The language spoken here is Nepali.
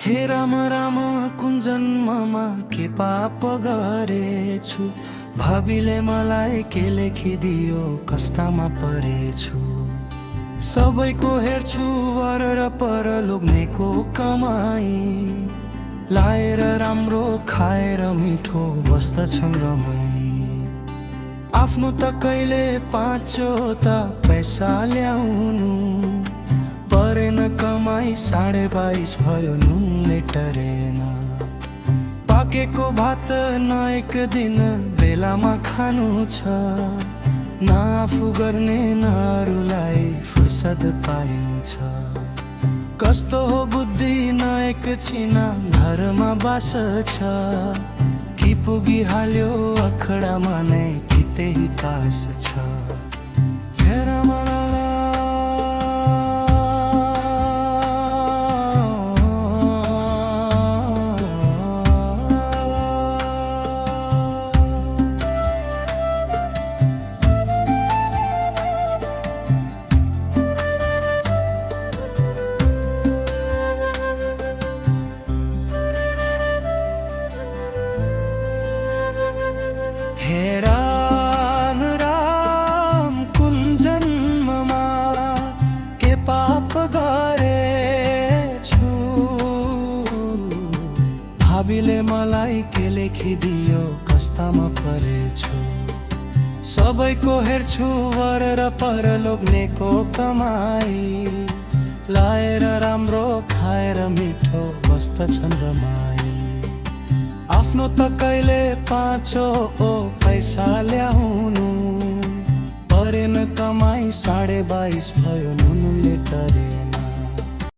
हे राम राम कुन जन्ममा के पाप गरेछु, भाबीले मलाई के लेखिदियो कस्तामा परेछु। सबैको हेर्छु वर र पर लोग्नेको कमाई, लाएर राम्रो खाएर मिठो बस्दछन् रमाई। आफ्नो त कहिले पाँचो त पैसा ल्याउनु परेन, कमाई 22.5 भयो नुनले टरेन। पाकेको भात न एक दिन बेलामा खानु छ, न आफू गर्ने न अरूलाई फुर्सद पाइन्छ। कस्तो हो बुद्धि न एकछिन घरमा बास छ, कि पुगिहाल्यो अखडामा नै कि त्यही तास छ। हेर मलाई हे राम राम कुन जन्ममा के पाप गरेछु, भाबीले मलाई के लेखिदियो कस्तामा परेछु। सबैको हेर्छु वर र पर लोग्नेको कमाई, लाएर राम्रो खाएर मिठो बस्दछन् रमाई। आफ्नो त कहिले पाँचो पैसा ल्याउनु परेन, कमाई 22.5 भयो नुनले टरेन।